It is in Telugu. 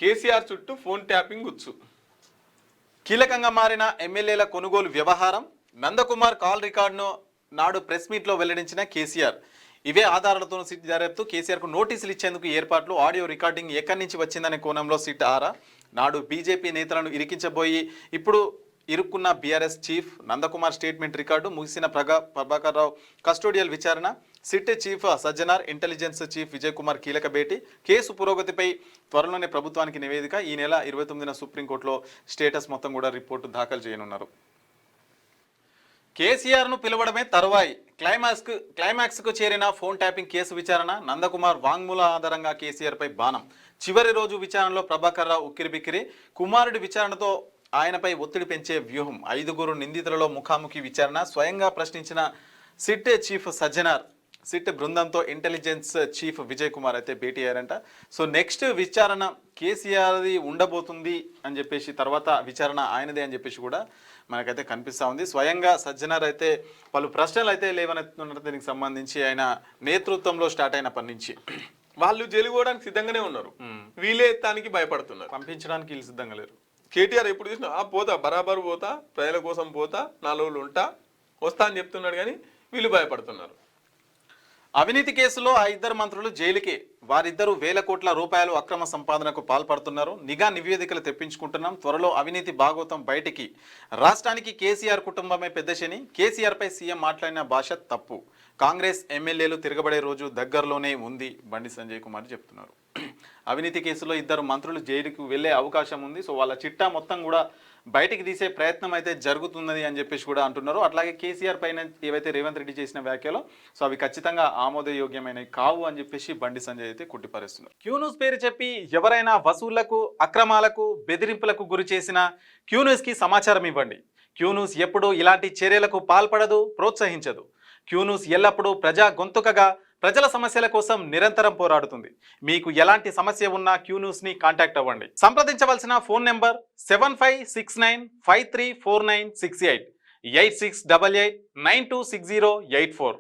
కేసీఆర్ చుట్టూ ఫోన్ ట్యాపింగ్ ఉచ్చు. కీలకంగా మారిన ఎమ్మెల్యేల కొనుగోలు వ్యవహారం. నందకుమార్ కాల్ రికార్డును నాడు ప్రెస్ మీట్లో వెల్లడించిన కేసీఆర్. ఇవే ఆధారాలతో సిట్ దర్యాప్తు. కేసీఆర్కు నోటీసులు ఇచ్చేందుకు ఏర్పాట్లు. ఆడియో రికార్డింగ్ ఎక్కడి నుంచి వచ్చిందనే కోణంలో సిట్ ఆరా. నాడు బీజేపీ నేతలను ఇరికించబోయి ఇప్పుడు ఇరుక్కున్న BRS chief. Nandakumar statement record. ముగిసిన ప్రభాకర్ రావు కస్టోడియల్ విచారణ. SIT chief Sajjanar, intelligence chief Vijay Kumar కీలక భేటీ. కేసు పురోగతిపై త్వరలోనే ప్రభుత్వానికి నివేదిక. ఈ నెల 29న సుప్రీంకోర్టులో స్టేటస్ మొత్తం కూడా రిపోర్టు దాఖలు చేయనున్నారు. కేసీఆర్ను పిలవడమే తరువాయి. క్లైమాక్స్కు చేరిన ఫోన్ ట్యాపింగ్ కేసు విచారణ. నందకుమార్ వాంగ్మూల ఆధారంగా కేసీఆర్పై బాణం. చివరి రోజు విచారణలో ప్రభాకర్ రావు ఉక్కిరిబిక్కిరి. కుమారుడి విచారణతో ఆయనపై ఒత్తిడి పెంచే వ్యూహం. 5 నిందితులలో ముఖాముఖి విచారణ. స్వయంగా ప్రశ్నించిన సిట్ చీఫ్ సజ్జనార్. సిట్ బృందంతో ఇంటెలిజెన్స్ చీఫ్ విజయ్ కుమార్ అయితే భేటీ అయ్యారంట. సో నెక్స్ట్ విచారణ కేసీఆర్ది ఉండబోతుంది అని చెప్పేసి, తర్వాత విచారణ ఆయనదే అని చెప్పేసి కూడా మనకైతే కనిపిస్తూ ఉంది. స్వయంగా సజ్జనార్ అయితే పలు ప్రశ్నలు అయితే లేవనెత్తుతున్నారు దీనికి సంబంధించి. ఆయన నేతృత్వంలో స్టార్ట్ అయిన పని నుంచి వాళ్ళు జైలుకోవడానికి సిద్ధంగానే ఉన్నారు. వీళ్ళే దానికి భయపడుతున్నారు. పంపించడానికి వీళ్ళు సిద్ధంగా లేరు. కేటీఆర్ ఎప్పుడు చూసినా పోతా, బరాబర్ పోతా, ప్రజల కోసం పోతా, 4 రోజులు ఉంటా, వస్తా అని చెప్తున్నాడు. కానీ వీళ్ళు భయపడుతున్నారు. అవినీతి కేసులో ఆ 2 మంత్రులు జైలుకే. వారిద్దరూ వేల కోట్ల రూపాయలు అక్రమ సంపాదనకు పాల్పడుతున్నారు. నిఘా నివేదికలు తెప్పించుకుంటున్నాం. త్వరలో అవినీతి భాగోతం బయటికి. రాష్ట్రానికి కేసీఆర్ కుటుంబమే పెద్ద శని. కేసీఆర్పై సీఎం మాట్లాడిన భాష తప్పు. కాంగ్రెస్ ఎమ్మెల్యేలు తిరగబడే రోజు దగ్గరలోనే ఉంది బండి సంజయ్ కుమార్ చెప్తున్నారు. అవినీతి కేసులో 2 మంత్రులు జైలుకు వెళ్లే అవకాశం ఉంది. సో వాళ్ళ చిట్టా మొత్తం కూడా బయటికి తీసే ప్రయత్నం అయితే జరుగుతున్నది అని చెప్పేసి కూడా అంటున్నారు. అట్లాగే కేసీఆర్ పైన ఏవైతే రేవంత్ రెడ్డి చేసిన వ్యాఖ్యలో సో అవి ఖచ్చితంగా ఆమోదయోగ్యమైనవి కావు అని చెప్పేసి బండి సంజయ్ అయితే కొట్టిపారేస్తున్నారు. క్యూన్యూస్ పేరు చెప్పి ఎవరైనా వసూళ్లకు, అక్రమాలకు, బెదిరింపులకు గురి చేసిన క్యూన్యూస్కి సమాచారం ఇవ్వండి. క్యూన్యూస్ ఎప్పుడూ ఇలాంటి చర్యలకు పాల్పడదు, ప్రోత్సహించదు. క్యూన్యూస్ ఎల్లప్పుడూ ప్రజా గొంతుకగా ప్రజల సమస్యల కోసం నిరంతరం పోరాడుతుంది. మీకు ఎలాంటి సమస్య ఉన్నా క్యూన్యూస్ని కాంటాక్ట్ అవ్వండి. సంప్రదించవలసిన ఫోన్ నెంబర్ 7569534968 8688926084.